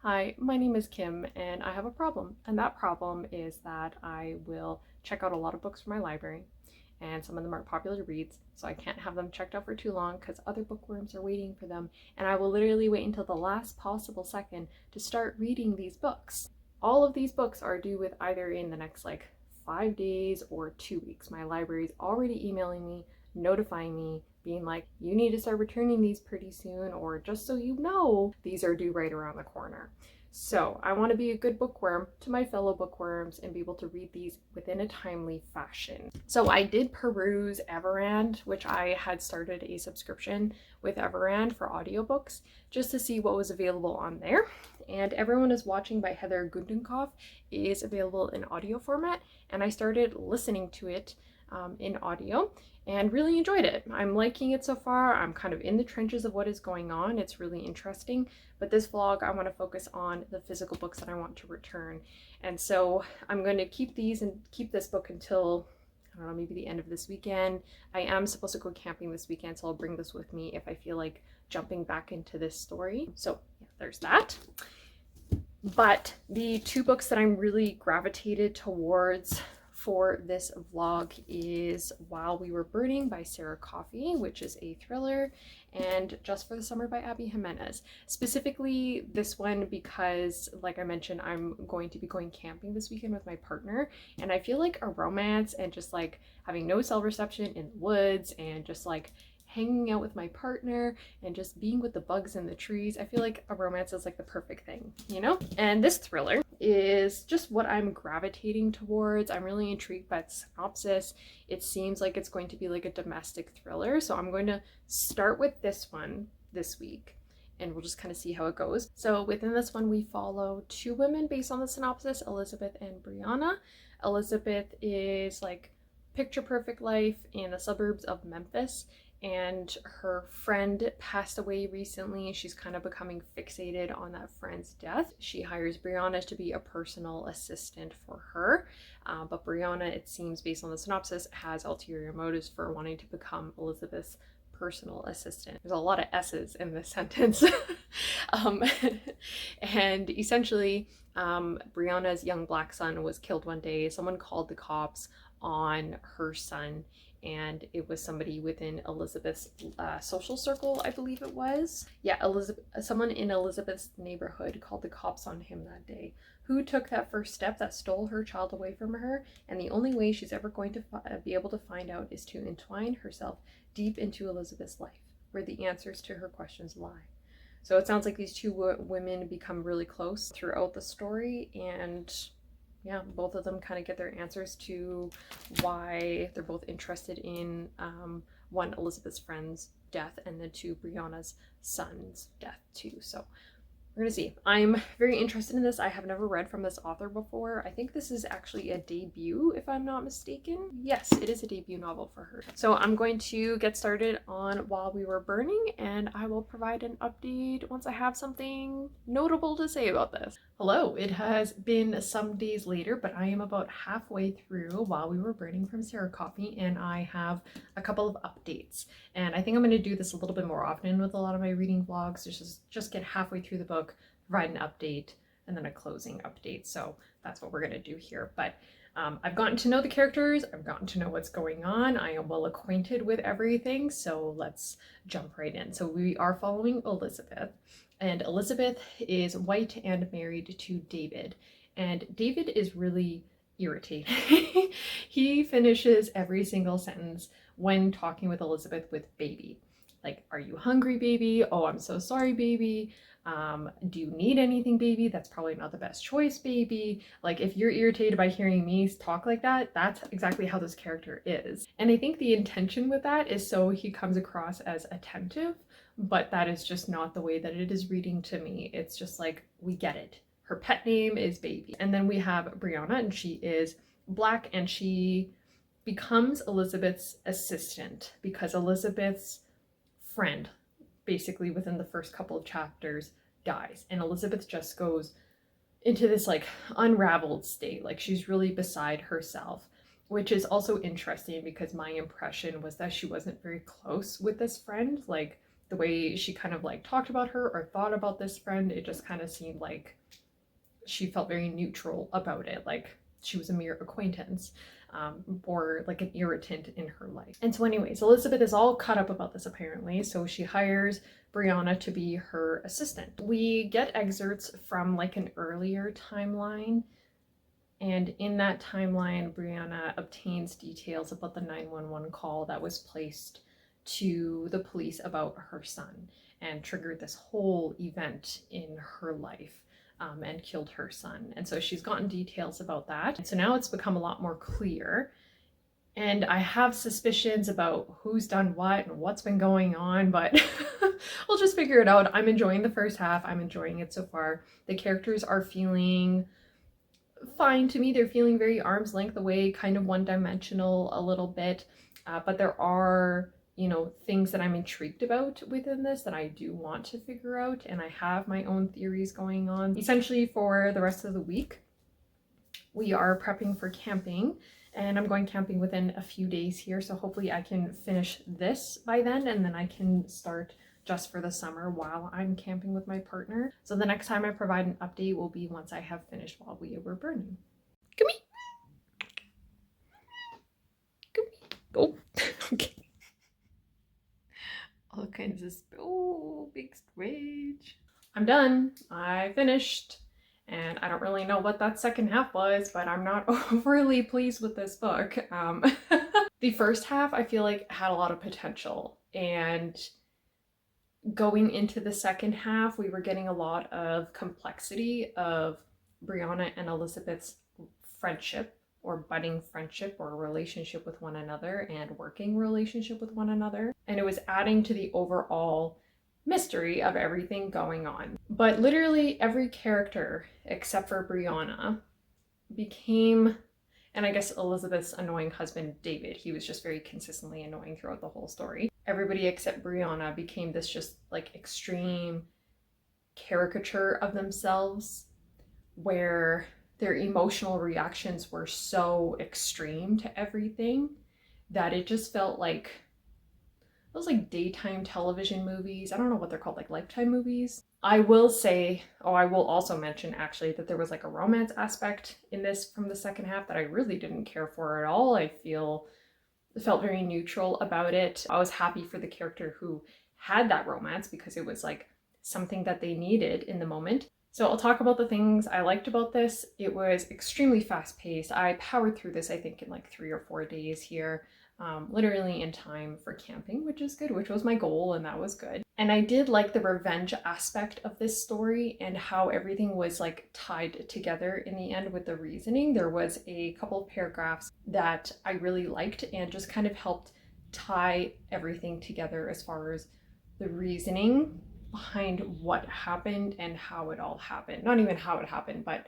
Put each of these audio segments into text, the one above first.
Hi, my name is Kim and I have a problem. And that problem is that I will check out a lot of books from my library and some of them aren't popular reads, so I can't have them checked out for too long because other bookworms are waiting for them. And I will literally wait until the last possible second to start reading these books. All of these books are due with either in the next 5 days or 2 weeks. My library's already emailing me, notifying me, being like, you need to start returning these pretty soon, or just so you know, these are due right around the corner. So I want to be a good bookworm to my fellow bookworms and be able to read these within a timely fashion. So I did peruse Everand, which I had started a subscription with Everand for audiobooks just to see what was available on there. And Everyone is Watching by Heather Gundenkoff is available in audio format, and I started listening to it in audio and really enjoyed it. I'm liking it so far. I'm kind of in the trenches of what is going on. It's really interesting. But this vlog, I want to focus on the physical books that I want to return. And so I'm going to keep these and keep this book until, I don't know, maybe the end of this weekend. I am supposed to go camping this weekend, so I'll bring this with me if I feel like jumping back into this story. So yeah, there's that. But the two books that I'm really gravitated towards for this vlog is While We Were Burning by Sara Koffi, which is a thriller, and Just for the Summer by Abby Jimenez. Specifically this one because, like I mentioned, I'm going to be going camping this weekend with my partner, and I feel like a romance and just having no cell reception in the woods and just hanging out with my partner and just being with the bugs in the trees. I feel like a romance is the perfect thing, you know? And this thriller is just what I'm gravitating towards. I'm really intrigued by the synopsis. It seems like it's going to be a domestic thriller. So I'm going to start with this one this week and we'll just kind of see how it goes. So within this one, we follow two women based on the synopsis, Elizabeth and Brianna. Elizabeth is picture perfect life in the suburbs of Memphis, and her friend passed away recently. She's kind of becoming fixated on that friend's death. She hires Brianna to be a personal assistant for her, but Brianna, it seems based on the synopsis, has ulterior motives for wanting to become Elizabeth's personal assistant. There's a lot of S's in this sentence. And essentially, Brianna's young black son was killed one day. Someone called the cops on her son, and it was somebody within Elizabeth's social circle, I believe it was. Yeah, someone in Elizabeth's neighborhood called the cops on him that day. Who took that first step that stole her child away from her? And the only way she's ever going to be able to find out is to entwine herself deep into Elizabeth's life, where the answers to her questions lie. So it sounds like these two women become really close throughout the story, and yeah, both of them kind of get their answers to why they're both interested in one, Elizabeth's friend's death, and then two, Brianna's son's death too. So we're gonna see. I'm very interested in this. I have never read from this author before. I think this is actually a debut, if I'm not mistaken. Yes, it is a debut novel for her. So I'm going to get started on While We Were Burning, and I will provide an update once I have something notable to say about this. Hello, it has been some days later, but I am about halfway through While We Were Burning from Sara Koffi, and I have a couple of updates. And I think I'm going to do this a little bit more often with a lot of my reading vlogs, just get halfway through the book, provide an update, and then a closing update. So that's what we're going to do here. But I've gotten to know the characters, I've gotten to know what's going on, I am well acquainted with everything, so let's jump right in. So we are following Elizabeth, and Elizabeth is white and married to David, and David is really irritating. He finishes every single sentence when talking with Elizabeth with baby. Are you hungry, baby? Oh, I'm so sorry, baby. Do you need anything, baby? That's probably not the best choice, baby. If you're irritated by hearing me talk like that, that's exactly how this character is. And I think the intention with that is so he comes across as attentive, but that is just not the way that it is reading to me. It's just we get it. Her pet name is baby. And then we have Brianna, and she is black, and she becomes Elizabeth's assistant because Elizabeth's friend, basically within the first couple of chapters, dies, and Elizabeth just goes into this unraveled state. She's really beside herself, which is also interesting because my impression was that she wasn't very close with this friend. the way she kind of like talked about her or thought about this friend, it just kind of seemed like she felt very neutral about it, like she was a mere acquaintance, or like an irritant in her life. And so anyways, Elizabeth is all cut up about this apparently, so she hires Brianna to be her assistant. We get excerpts from like an earlier timeline, and in that timeline, Brianna obtains details about the 911 call that was placed to the police about her son and triggered this whole event in her life, and killed her son. And so she's gotten details about that. And so now it's become a lot more clear. And I have suspicions about who's done what and what's been going on, but we'll just figure it out. I'm enjoying the first half. I'm enjoying it so far. The characters are feeling fine to me. They're feeling very arm's length away, kind of one-dimensional a little bit, but there are, you know, things that I'm intrigued about within this that I do want to figure out, and I have my own theories going on. Essentially, for the rest of the week, we are prepping for camping, and I'm going camping within a few days here, so hopefully I can finish this by then, and then I can start just for the summer while I'm camping with my partner. So the next time I provide an update will be once I have finished while we were burning. Come here. Come here. Oh, okay. All kinds of, oh, big stretch. I'm done. I finished. And I don't really know what that second half was, but I'm not overly pleased with this book. The first half I feel like had a lot of potential, and going into the second half, we were getting a lot of complexity of Brianna and Elizabeth's friendship, or budding friendship, or relationship with one another, and working relationship with one another. And it was adding to the overall mystery of everything going on. But literally every character except for Brianna became, and I guess Elizabeth's annoying husband, David, he was just very consistently annoying throughout the whole story. Everybody except Brianna became this just like extreme caricature of themselves, where their emotional reactions were so extreme to everything that it just felt like those like daytime television movies. I don't know what they're called, like Lifetime movies. I will say, oh, I will also mention actually that there was like a romance aspect in this from the second half that I really didn't care for at all. I felt very neutral about it. I was happy for the character who had that romance because it was like something that they needed in the moment. So I'll talk about the things I liked about this. It was extremely fast paced. I powered through this, I think, in like 3 or 4 days here. Literally in time for camping, which is good, which was my goal, and that was good. And I did like the revenge aspect of this story and how everything was like tied together in the end with the reasoning. There was a couple of paragraphs that I really liked and just kind of helped tie everything together as far as the reasoning behind what happened and how it all happened. Not even how it happened, but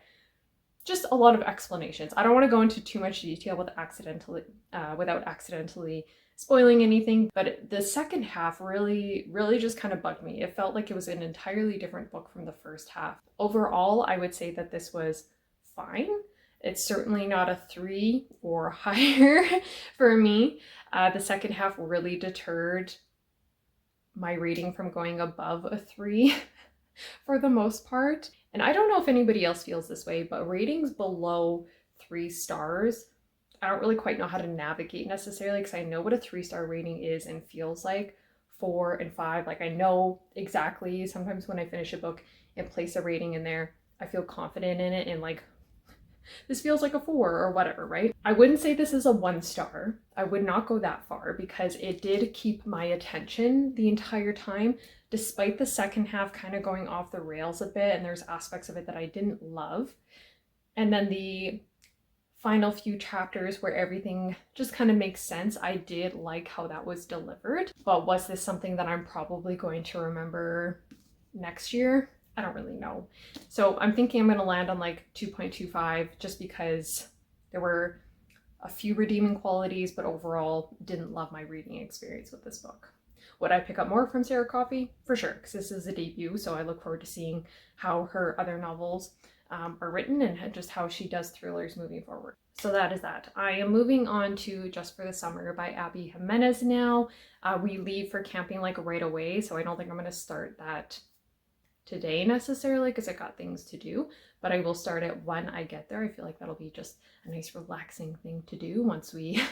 just a lot of explanations. I don't want to go into too much detail without accidentally spoiling anything, but the second half really just kind of bugged me. It felt like it was an entirely different book from the first half. Overall, I would say that this was fine. It's certainly not a 3 or higher for me. The second half really deterred my rating from going above a 3 for the most part. And I don't know if anybody else feels this way, but ratings below 3 stars, I don't really quite know how to navigate necessarily, because I know what a 3-star rating is and feels like. 4 and 5, like I know exactly. Sometimes when I finish a book and place a rating in there, I feel confident in it and like, this feels like a 4 or whatever, right? I wouldn't say this is a 1 star. I would not go that far because it did keep my attention the entire time, despite the second half kind of going off the rails a bit, and there's aspects of it that I didn't love. And then the final few chapters where everything just kind of makes sense, I did like how that was delivered. But was this something that I'm probably going to remember next year? I don't really know. So I'm thinking I'm going to land on like 2.25 just because there were a few redeeming qualities, but overall didn't love my reading experience with this book. Would I pick up more from Sara Koffi? For sure, because this is a debut, so I look forward to seeing how her other novels are written and just how she does thrillers moving forward. So that is that. I am moving on to Just for the Summer by Abby Jimenez now. We leave for camping like right away, so I don't think I'm going to start that today necessarily because I got things to do, but I will start it when I get there. I feel like that'll be just a nice relaxing thing to do once we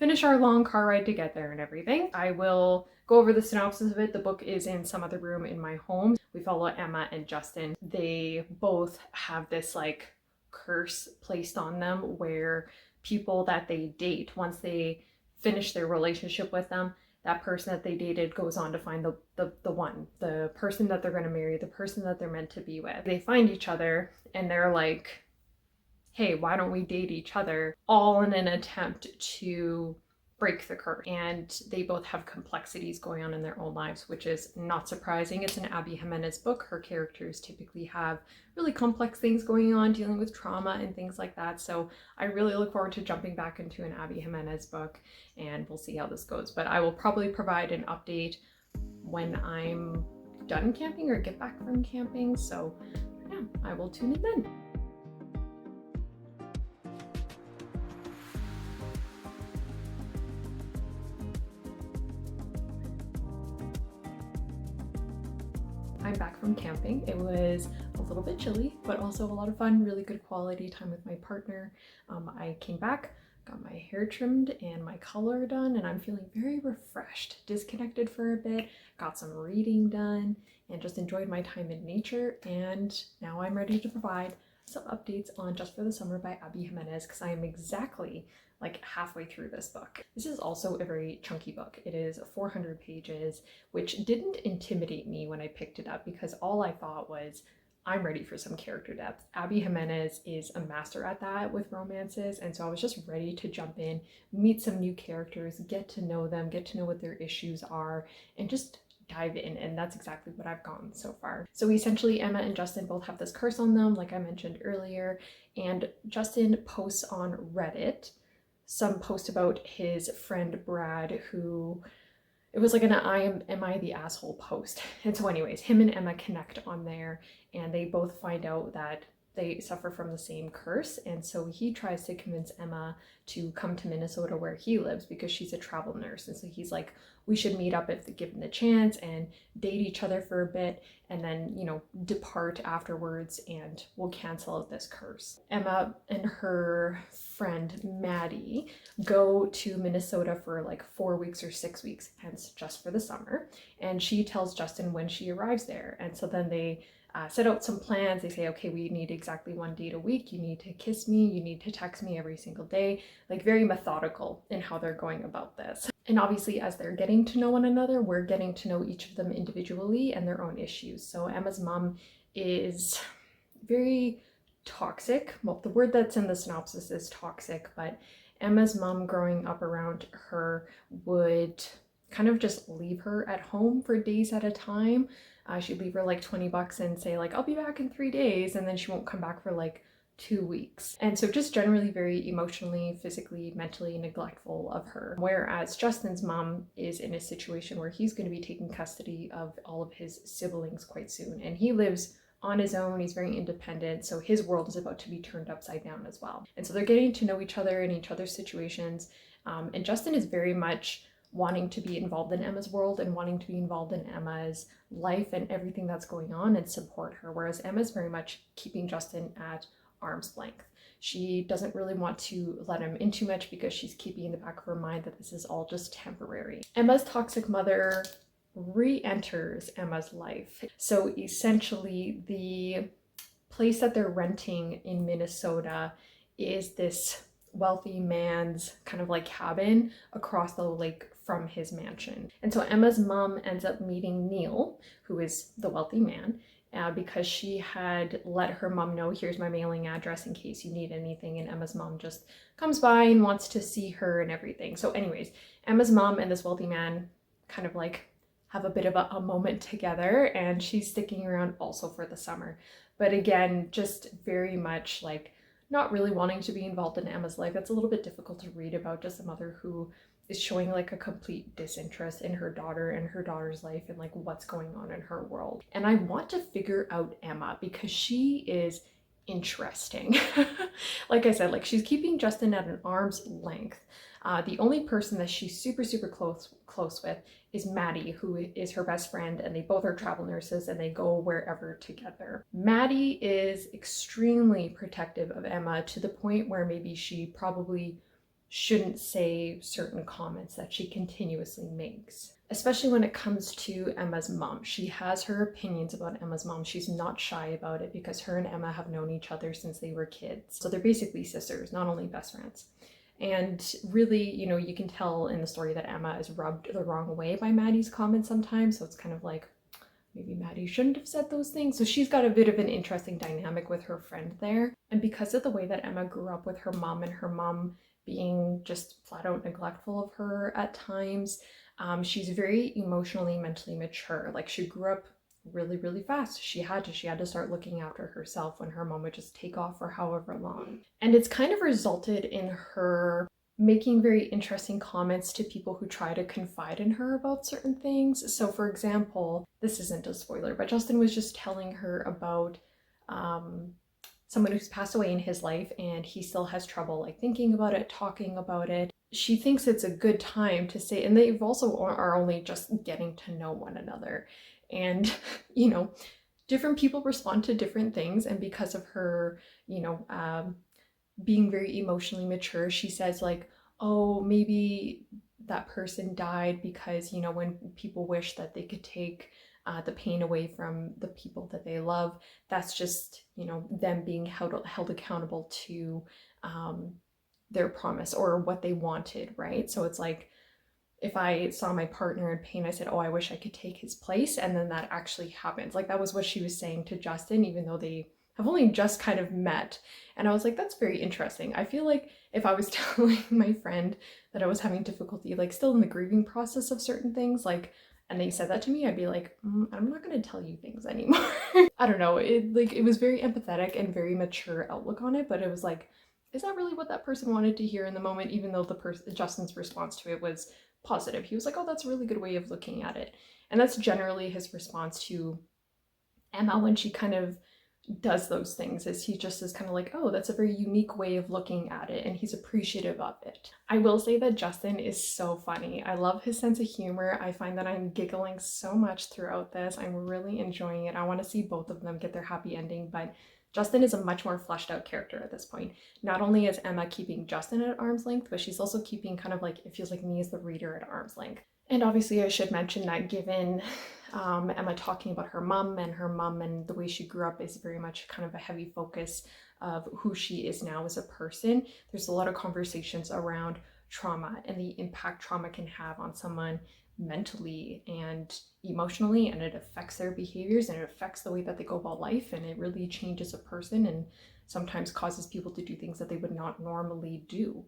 finish our long car ride to get there and everything. I will go over the synopsis of it. The book is in some other room in my home. We follow Emma and Justin. They both have this like curse placed on them where people that they date, once they finish their relationship with them, that person that they dated goes on to find the one, the person that they're going to marry, the person that they're meant to be with. They find each other and they're like, hey, why don't we date each other? All in an attempt to break the curse. And they both have complexities going on in their own lives, which is not surprising. It's an Abby Jimenez book. Her characters typically have really complex things going on, dealing with trauma and things like that. So I really look forward to jumping back into an Abby Jimenez book, and we'll see how this goes. But I will probably provide an update when I'm done camping or get back from camping. So yeah, I will tune in then. I'm back from camping. It was a little bit chilly, but also a lot of fun, really good quality time with my partner. I came back, got my hair trimmed and my color done, and I'm feeling very refreshed, disconnected for a bit, got some reading done, and just enjoyed my time in nature. And now I'm ready to provide some updates on Just for the Summer by Abby Jimenez, because I am exactly like halfway through this book. This is also a very chunky book. It is 400 pages, which didn't intimidate me when I picked it up because all I thought was, I'm ready for some character depth. Abby Jimenez is a master at that with romances, and so I was just ready to jump in, meet some new characters, get to know them, get to know what their issues are, and just dive in, and that's exactly what I've gotten so far. So essentially, Emma and Justin both have this curse on them, like I mentioned earlier, and Justin posts on Reddit some post about his friend Brad, who, it was like an am I the asshole post. And so anyways, him and Emma connect on there, and they both find out that they suffer from the same curse. And so he tries to convince Emma to come to Minnesota where he lives because she's a travel nurse. And so he's like, we should meet up if given the chance and date each other for a bit and then, you know, depart afterwards and we'll cancel out this curse. Emma and her friend Maddie go to Minnesota for like 4 weeks or 6 weeks, hence Just for the Summer. And she tells Justin when she arrives there. And so then they set out some plans. They say, okay, we need exactly 1 date a week. You need to kiss me. You need to text me every single day. Like very methodical in how they're going about this. And obviously, as they're getting to know one another, we're getting to know each of them individually and their own issues. So Emma's mom is very toxic. Well, the word that's in the synopsis is toxic, but Emma's mom growing up around her would kind of just leave her at home for days at a time. She'd leave her like $20 and say like, I'll be back in 3 days, and then she won't come back for like 2 weeks. And so just generally very emotionally, physically, mentally neglectful of her. Whereas Justin's mom is in a situation where he's going to be taking custody of all of his siblings quite soon. And he lives on his own, he's very independent, so his world is about to be turned upside down as well. And so they're getting to know each other and each other's situations. And Justin is very much wanting to be involved in Emma's world and wanting to be involved in Emma's life and everything that's going on and support her, whereas Emma's very much keeping Justin at arm's length. She doesn't really want to let him in too much because she's keeping in the back of her mind that this is all just temporary. Emma's toxic mother re-enters Emma's life. So essentially the place that they're renting in Minnesota is this wealthy man's kind of like cabin across the lake from his mansion. And so Emma's mom ends up meeting Neil, who is the wealthy man, because she had let her mom know, here's my mailing address in case you need anything. And Emma's mom just comes by and wants to see her and everything. So anyways, Emma's mom and this wealthy man kind of like have a bit of a moment together, and she's sticking around also for the summer. But again, just very much like not really wanting to be involved in Emma's life. It's a little bit difficult to read about just a mother who is showing like a complete disinterest in her daughter and her daughter's life and like what's going on in her world. And I want to figure out Emma because she is interesting. Like I said, like she's keeping Justin at an arm's length. The only person that she's super close with is Maddie, who is her best friend, and they both are travel nurses and they go wherever together. Maddie is extremely protective of Emma to the point where maybe she probably shouldn't say certain comments that she continuously makes, especially when it comes to Emma's mom. She has her opinions about Emma's mom. She's not shy about it because her and Emma have known each other since they were kids. So they're basically sisters, not only best friends. And really, you know, you can tell in the story that Emma is rubbed the wrong way by Maddie's comments sometimes. So it's kind of like, maybe Maddie shouldn't have said those things. So she's got a bit of an interesting dynamic with her friend there. And because of the way that Emma grew up with her mom and her mom being just flat out neglectful of her at times, she's very emotionally, mentally mature. Like she grew up really fast. She had to start looking after herself when her mom would just take off for however long. And it's kind of resulted in her making very interesting comments to people who try to confide in her about certain things. So for example, this isn't a spoiler, but Justin was just telling her about someone who's passed away in his life and he still has trouble like thinking about it, talking about it. She thinks it's a good time to say, and they've also are only just getting to know one another. And, you know, different people respond to different things. And because of her, you know, being very emotionally mature, she says like, oh, maybe that person died because, you know, when people wish that they could take the pain away from the people that they love, that's just, you know, them being held accountable to their promise or what they wanted, right? So it's like, if I saw my partner in pain, I said, oh, I wish I could take his place. And then that actually happens. Like that was what she was saying to Justin, even though they have only just kind of met. And I was like, that's very interesting. I feel like if I was telling my friend that I was having difficulty, like still in the grieving process of certain things, like, and they said that to me, I'd be like, I'm not going to tell you things anymore. I don't know. It was very empathetic and very mature outlook on it, but it was like, is that really what that person wanted to hear in the moment? Even though Justin's response to it was positive. He was like, oh, that's a really good way of looking at it. And that's generally his response to Emma when she kind of does those things, is he just is kind of like, oh, that's a very unique way of looking at it, and he's appreciative of it. I will say that Justin is so funny. I love his sense of humor. I find that I'm giggling so much throughout this. I'm really enjoying it. I want to see both of them get their happy ending, but Justin is a much more fleshed out character at this point. Not only is Emma keeping Justin at arm's length, but she's also keeping kind of like, it feels like me as the reader at arm's length. And obviously I should mention that given Emma talking about her mom and the way she grew up is very much kind of a heavy focus of who she is now as a person. There's a lot of conversations around trauma and the impact trauma can have on someone mentally and emotionally, and it affects their behaviors and it affects the way that they go about life, and it really changes a person and sometimes causes people to do things that they would not normally do.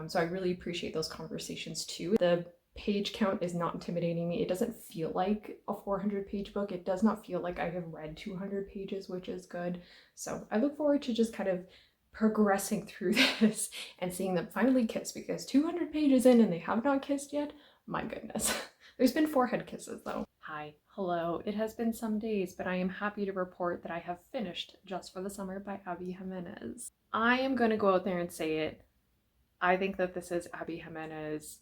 So I really appreciate those conversations too. The page count is not intimidating me. It doesn't feel like a 400-page book. It does not feel like I have read 200 pages, which is good. So I look forward to just kind of progressing through this and seeing them finally kiss, because 200 pages in and they have not kissed yet. My goodness. There's been 4 head kisses though. Hi, hello. It has been some days, but I am happy to report that I have finished Just for the Summer by Abby Jimenez. I am going to go out there and say it. I think that this is Abby Jimenez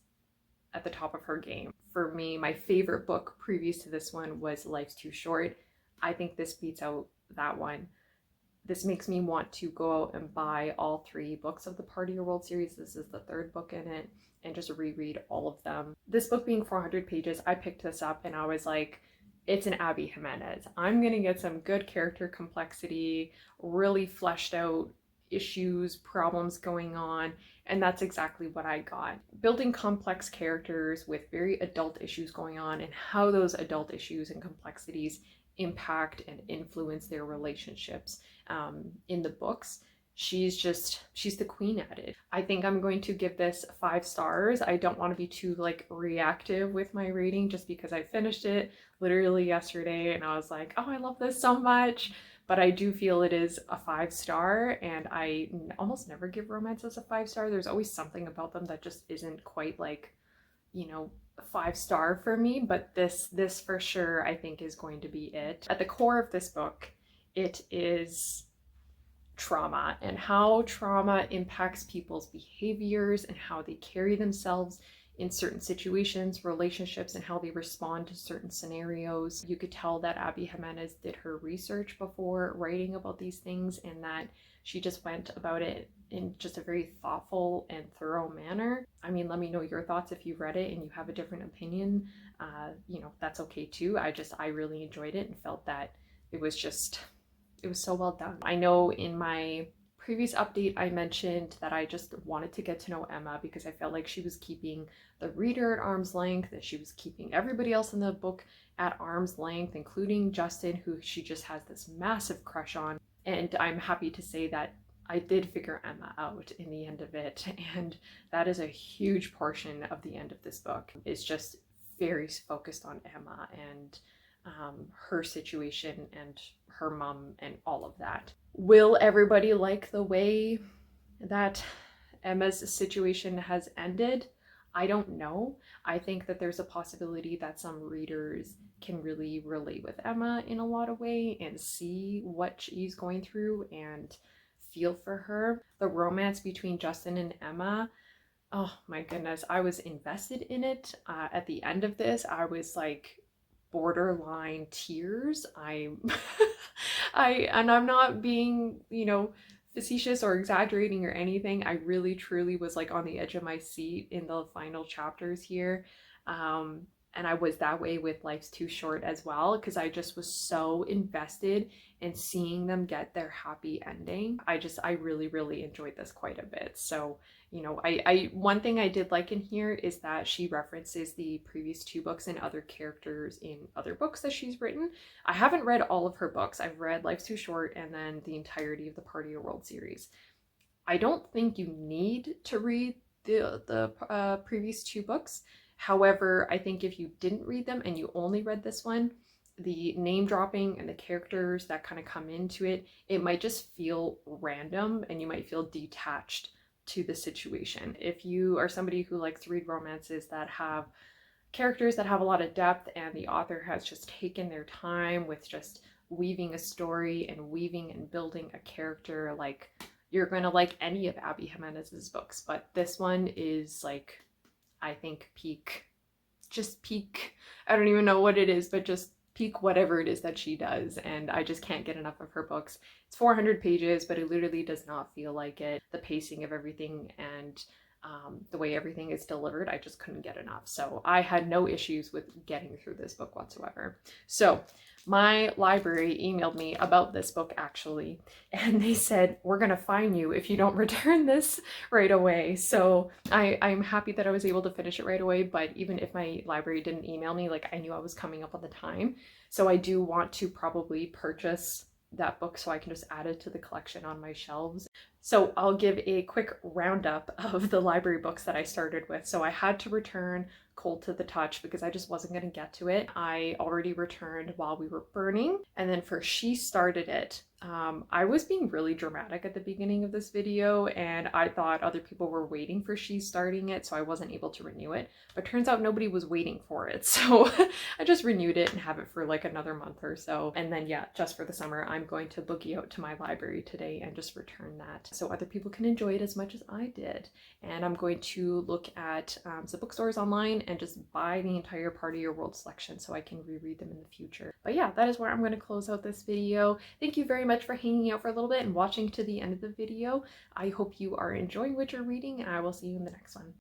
at the top of her game. For me, my favorite book previous to this one was Life's Too Short. I think this beats out that one. This makes me want to go out and buy all 3 books of the Part of Your World series. This is the 3rd book in it, and just reread all of them. This book being 400 pages, I picked this up and I was like, it's an Abby Jimenez. I'm gonna get some good character complexity, really fleshed out issues, problems going on, and that's exactly what I got. Building complex characters with very adult issues going on, and how those adult issues and complexities impact and influence their relationships in the books. She's the queen at it. I think I'm going to give this 5 stars. I don't want to be too like reactive with my rating just because I finished it literally yesterday and I was like, oh, I love this so much. But I do feel it is a 5-star, and I almost never give romances a 5-star. There's always something about them that just isn't quite like you know, 5-star for me, but this for sure I think is going to be it. At the core of this book, it is trauma and how trauma impacts people's behaviors and how they carry themselves in certain situations, relationships, and how they respond to certain scenarios. You could tell that Abby Jimenez did her research before writing about these things, and that she just went about it in just a very thoughtful and thorough manner. I mean, let me know your thoughts if you've read it and you have a different opinion. That's okay too. I really enjoyed it and felt that it was so well done. I know in my previous update I mentioned that I just wanted to get to know Emma because I felt like she was keeping the reader at arm's length, that she was keeping everybody else in the book at arm's length, including Justin, who she just has this massive crush on. And I'm happy to say that I did figure Emma out in the end of it, and that is a huge portion of the end of this book. It's just very focused on Emma and her situation and her mom and all of that. Will everybody like the way that Emma's situation has ended? I don't know. I think that there's a possibility that some readers can really relate with Emma in a lot of way and see what she's going through and feel for her. The romance between Justin and Emma, oh my goodness, I was invested in it. At the end of this, I was like borderline tears. And I'm not being, facetious or exaggerating or anything. I really truly was like on the edge of my seat in the final chapters here. And I was that way with Life's Too Short as well, because I just was so invested in seeing them get their happy ending. I really, really enjoyed this quite a bit. So, one thing I did like in here is that she references the previous 2 books and other characters in other books that she's written. I haven't read all of her books. I've read Life's Too Short and then the entirety of the Party of World series. I don't think you need to read the previous 2 books. However, I think if you didn't read them and you only read this one, the name dropping and the characters that kind of come into it, it might just feel random and you might feel detached to the situation. If you are somebody who likes to read romances that have characters that have a lot of depth and the author has just taken their time with just weaving a story and weaving and building a character, like, you're going to like any of Abby Jimenez's books. But this one is like, I think peak, I don't even know what it is, but just peak whatever it is that she does. And I just can't get enough of her books. It's 400 pages, but it literally does not feel like it. The pacing of everything and the way everything is delivered, I just couldn't get enough. So I had no issues with getting through this book whatsoever. So my library emailed me about this book actually, and they said, we're gonna fine you if you don't return this right away. So I'm happy that I was able to finish it right away, but even if my library didn't email me, like, I knew I was coming up on the time. So I do want to probably purchase that book so I can just add it to the collection on my shelves. So I'll give a quick roundup of the library books that I started with. So I had to return Cold to the Touch because I just wasn't going to get to it. I already returned While We Were Burning. And then for She Started It, I was being really dramatic at the beginning of this video, and I thought other people were waiting for She Starting It, so I wasn't able to renew it. But turns out nobody was waiting for it, so I just renewed it and have it for like another month or so. And then yeah, just for the summer, I'm going to boogie out to my library today and just return that so other people can enjoy it as much as I did. And I'm going to look at some bookstores online and just buy the entire Part of Your World selection so I can reread them in the future. But yeah, that is where I'm going to close out this video. Thank you very much for hanging out for a little bit and watching to the end of the video. I hope you are enjoying what you're reading, and I will see you in the next one.